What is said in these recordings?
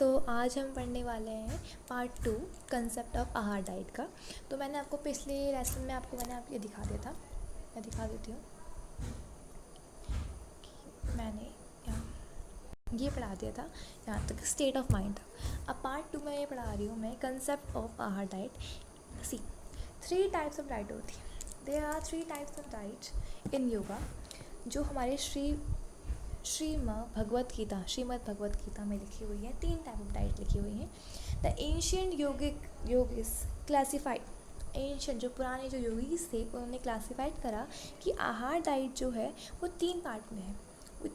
तो आज हम पढ़ने वाले हैं part 2 concept of aahar diet का। तो मैंने आपको पिछले लेसन में मैंने आपको ये दिखा दिया था, मैं दिखा देती हूँ। मैंने यहाँ ये पढ़ा दिया था, यहाँ तक स्टेट ऑफ माइंड था। अब पार्ट 2 में ये पढ़ा रही हूँ मैं concept of aahar diet. See 3 types of diet होती है। There are 3 types of diet in yoga जो हमारे श्रीमद् भगवत गीता में लिखी हुई है। 3 टाइप ऑफ डाइट लिखी हुई हैं। द एंशियंट योगिस क्लासिफाइड, एंशियंट जो पुराने जो योगीज थे उन्होंने क्लासिफाइड करा कि आहार डाइट जो है वो 3 पार्ट में है।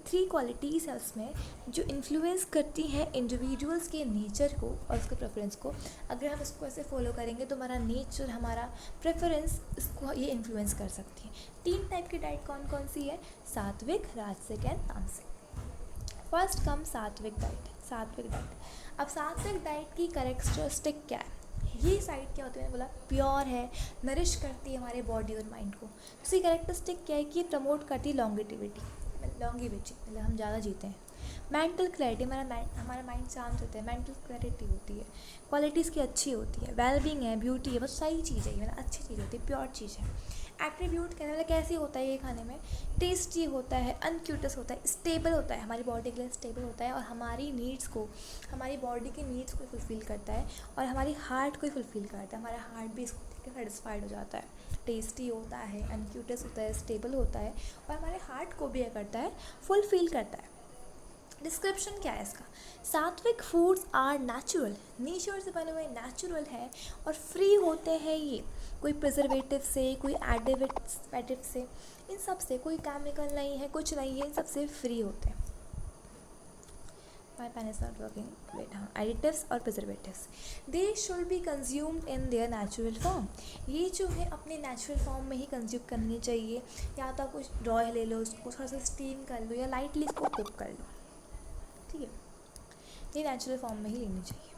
3 क्वालिटीज़ है उसमें जो इन्फ्लुएंस करती हैं इंडिविजुअल्स के नेचर को और उसके प्रेफरेंस को। अगर हम इसको ऐसे फॉलो करेंगे तो हमारा नेचर, हमारा प्रेफरेंस इसको ये इन्फ्लुएंस कर सकती है। 3 टाइप की डाइट कौन कौन सी है? सात्विक, राजसिक एंड तामसिक। फर्स्ट कम सात्विक डाइट। अब सात्विक डाइट की कैरेक्टरिस्टिक क्या है? ये साइड क्या होती है? मैंने बोला प्योर है, नरिश करती है हमारे बॉडी और माइंड को। इसकी कैरेक्टरिस्टिक क्या है कि प्रमोट करती है लॉन्गेटिविटी, मतलब हम ज़्यादा जीते हैं। मेंटल क्लैरिटी, हमारा माइंड शांत होता है, मेंटल क्लैरिटी होती है, क्वालिटीज़ की अच्छी होती है, वेलबींग है, ब्यूटी है, बस सही चीज़ है, मतलब अच्छी चीज़ होती है, प्योर चीज़ है। एट्रीब्यूट कहने वाला कैसे होता है ये खाने में? टेस्टी होता है, अनक्यूटस होता है, स्टेबल होता है, हमारी बॉडी के लिए स्टेबल होता है और हमारी नीड्स को, हमारी बॉडी की नीड्स को फुलफ़िल करता है और हमारी हार्ट को फुलफ़िल करता है। हमारा हार्ट भी इसको देख के सेटिस्फाइड हो जाता है। टेस्टी होता है, अनक्यूटस होता है, स्टेबल होता है और हमारे हार्ट को भी करता है, फुलफ़िल करता है। डिस्क्रिप्शन क्या है इसका? सात्विक फूड्स आर नेचुरल, नेचर से बने हुए, नेचुरल है और फ्री होते हैं। ये कोई प्रिजर्वेटिव से, कोई एडिटिव से, इन सब से कोई केमिकल नहीं है, कुछ नहीं है, इन सब से फ्री होते हैं। My pen is not working, wait, हाँ, एडिटिव्स और preservatives. They should be consumed in their natural form. ये जो है अपने नेचुरल फॉर्म में ही कंज्यूम करनी चाहिए। या तो आप कुछ रॉ ले लो, उसको थोड़ा सा स्टीम कर लो या लाइटली इसको कुक कर लो, ठीक है। ये नेचुरल फॉर्म में ही लेनी चाहिए।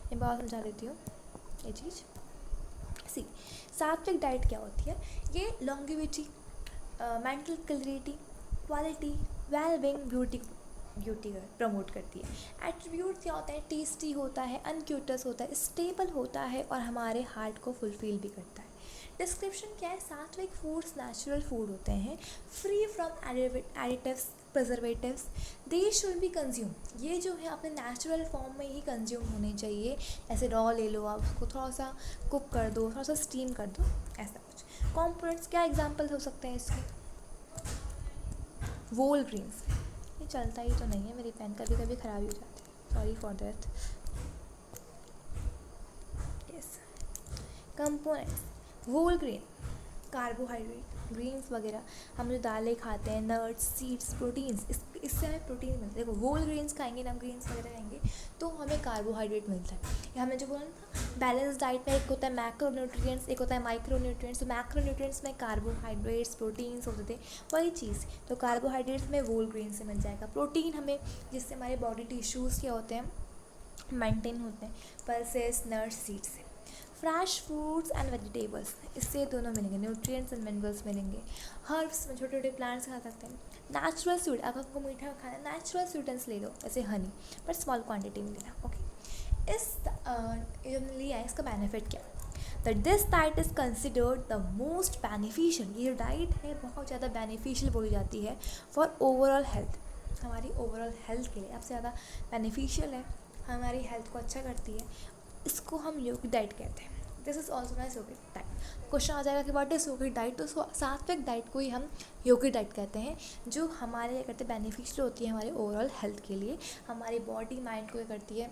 मैं बहुत समझा देती हूँ ये चीज़। सी सात्विक डाइट क्या होती है? ये longevity, mental clarity, quality, wellbeing, beauty promote करती है। एट्रीब्यूट क्या होता है? टेस्टी होता है, अनक्यूटस होता है, स्टेबल होता है और हमारे हार्ट को फुलफिल भी करता है। डिस्क्रिप्शन क्या है? सात्विक फूड्स नेचुरल फूड होते हैं, free from additives, preservatives, they should B consume. ये जो है अपने नेचुरल फॉर्म में ही कंज्यूम होने चाहिए। ऐसे रॉ ले लो, आप उसको थोड़ा सा कुक कर दो, थोड़ा सा स्टीम कर दो, ऐसा कुछ। कॉम्पोनेंट्स क्या एग्जांपल हो सकते हैं इसके? होल ग्रेन्स, ये चलता ही तो नहीं है, मेरी पेन कभी कभी ख़राब हो जाती है, sorry for that. Yes, components whole grain, carbohydrate, grains वगैरह, हम जो दालें खाते हैं, नट्स, सीड्स, प्रोटीन्स, इससे हमें प्रोटीन मिलता है। देखो होल ग्रेन्स खाएंगे ना, ग्रेन्स वगैरह खाएंगे तो हमें कार्बोहाइड्रेट मिलता है। ये हमने जो बोला था बैलेंस डाइट में, एक होता है मैक्रो न्यूट्रिएंट्स, एक होता है माइक्रो न्यूट्रिएंट्स। तो मैक्रो न्यूट्रिएंट्स में कार्बोहाइड्रेट्स, प्रोटीन्स होते थे, वही चीज़। तो कार्बोहाइड्रेट्स में होल ग्रेन से मिल जाएगा। प्रोटीन हमें, जिससे हमारे बॉडी टिश्यूज़ क्या होते हैं, मेंटेन होते हैं, पल्सेस, नट्स, सीड्स से। फ्रेश फ्रूट्स एंड वेजिटेबल्स, इससे दोनों मिलेंगे, न्यूट्रिएंट्स एंड मिनरल्स मिलेंगे। हर्ब्स में छोटे छोटे प्लांट्स खा सकते हैं। नेचुरल स्वीट, अगर आपको मीठा खाना है, नेचुरल स्वीटेंस ले लो, जैसे हनी, पर स्मॉल क्वांटिटी में लेना, ओके। लिया है, इसका बेनिफिट क्या? That this diet is considered the most beneficial. ये डाइट है बहुत ज़्यादा बेनिफिशियल बोली जाती है फॉर ओवरऑल हेल्थ, हमारी ओवरऑल हेल्थ के लिए सबसे ज़्यादा बेनिफिशियल है, हमारी हेल्थ को अच्छा करती है। इसको हम योगिक डाइट कहते हैं। This is also nice yogic diet. Question आ जाएगा कि व्हाट इज़ योगिक डाइट? तो सात्विक डाइट को ही हम योगिक डाइट कहते हैं, जो हमारे क्या करते हैं, बेनिफिशियल होती है हमारे ओवरऑल हेल्थ के लिए, हमारी बॉडी माइंड को क्या करती है,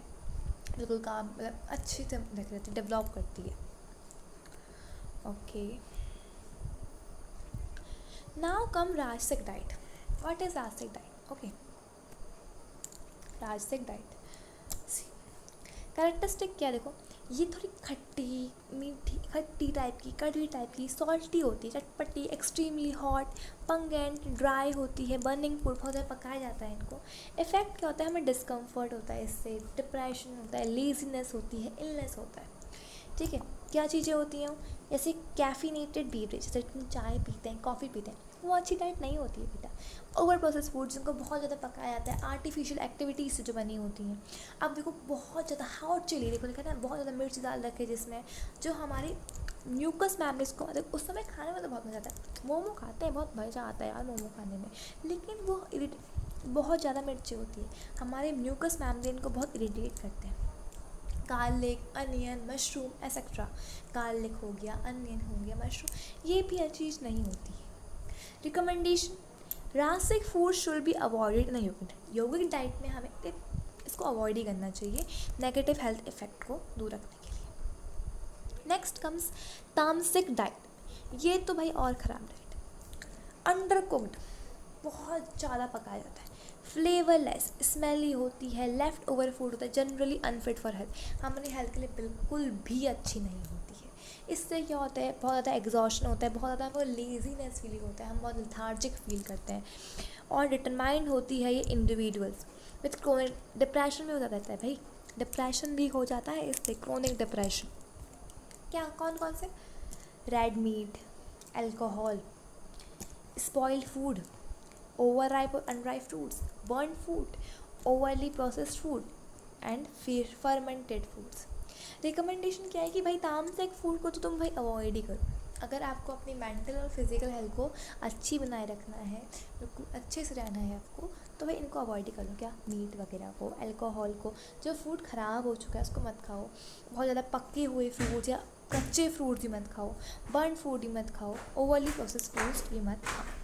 बिल्कुल काम, मतलब अच्छी से देख रहती है, डेवलप करती है, ओके। नाउ कम राजसिक डाइट। व्हाट इज़ राजसिक डाइट? ओके, राजसिक डाइट कैरेक्टरिस्टिक क्या? देखो, ये थोड़ी खट्टी मीठी, खट्टी टाइप की, कड़वी टाइप की, सॉल्टी होती है, चटपटी, एक्सट्रीमली हॉट, पंगेंट, ड्राई होती है, बर्निंग फूड, बहुत ज़्यादा पकाया जाता है इनको। इफेक्ट क्या होता है? हमें डिस्कम्फर्ट होता है इससे, डिप्रेशन होता है, लेजीनेस होती है, इलनेस होता है, ठीक है। क्या चीज़ें होती हैं? जैसे कैफिनेटेड बीवरेज, जैसे चाय पीते हैं, कॉफ़ी पीते हैं, वो अच्छी डाइट नहीं होती है बेटा। ओवर प्रोसेस फूड जिनको बहुत ज़्यादा पकाया जाता है आर्टिफिशियल एक्टिविटीज़ से जो बनी होती हैं। अब देखो बहुत ज़्यादा हॉट चिली देखो लिखा है ना, बहुत ज़्यादा मिर्च डाल रखे जिसमें, जो हमारी म्यूकस मेमोरीज को उस समय खाने में तो बहुत मज़ा आता है। मोमो खाते हैं, बहुत मज़ा आता है यार मोमो खाने में, लेकिन वो बहुत ज़्यादा मिर्ची होती है, हमारे म्यूकस मेम्ब्रेन को बहुत इरिटेट करते हैं। Garlic, onion, mushroom etcetera, garlic हो गया, अनियन हो गया, मशरूम, ये भी हर चीज़ नहीं होती है। Recommendation, rasik food should be avoided in yogic diet में हमें इसको अवॉइड ही करना चाहिए नेगेटिव हेल्थ इफेक्ट को दूर रखने के लिए। नेक्स्ट कम्स तामसिक डाइट, ये तो भाई और ख़राब डाइट। अंडर कुक्ड, बहुत ज़्यादा पकाया जाता है, फ्लेवरलेस, स्मेली होती है, लेफ़्ट ओवर फूड होता है, जनरली अनफिट फॉर हेल्थ, हमारी हेल्थ के लिए बिल्कुल भी अच्छी नहीं होती है। इससे क्या होता है, बहुत ज़्यादा एग्जॉशन होता है, बहुत ज़्यादा वो लेजीनेस फीलिंग होता है, हम बहुत लेथार्जिक फील करते हैं। और डिटरमाइंड होती है ये इंडिविजुअल्स विथ क्रोनिक डिप्रेशन में हो जाता है भाई, डिप्रेशन भी हो जाता है इससे, क्रोनिक डिप्रेशन। क्या कौन कौन से, red meat, alcohol, spoiled food, overripe or unripe fruits, burnt food, overly processed food and fermented foods। Recommendation क्या है कि भाई तामसिक फूड को तो तुम भाई अवॉइड ही करो। अगर आपको अपनी मेंटल और फिजिकल हेल्थ को अच्छी बनाए रखना है, बिल्कुल अच्छे से रहना है आपको, तो भाई इनको अवॉइड ही करो। क्या, मीट वगैरह को, अल्कोहल को, जो फूड ख़राब हो चुका है उसको मत खाओ, बहुत ज़्यादा पके हुए फ्रूट्स या कच्चे फ्रूट्स भी मत खाओ, बर्न फूड भी मत खाओ, ओवरली प्रोसेस फूड्स भी मत खाओ।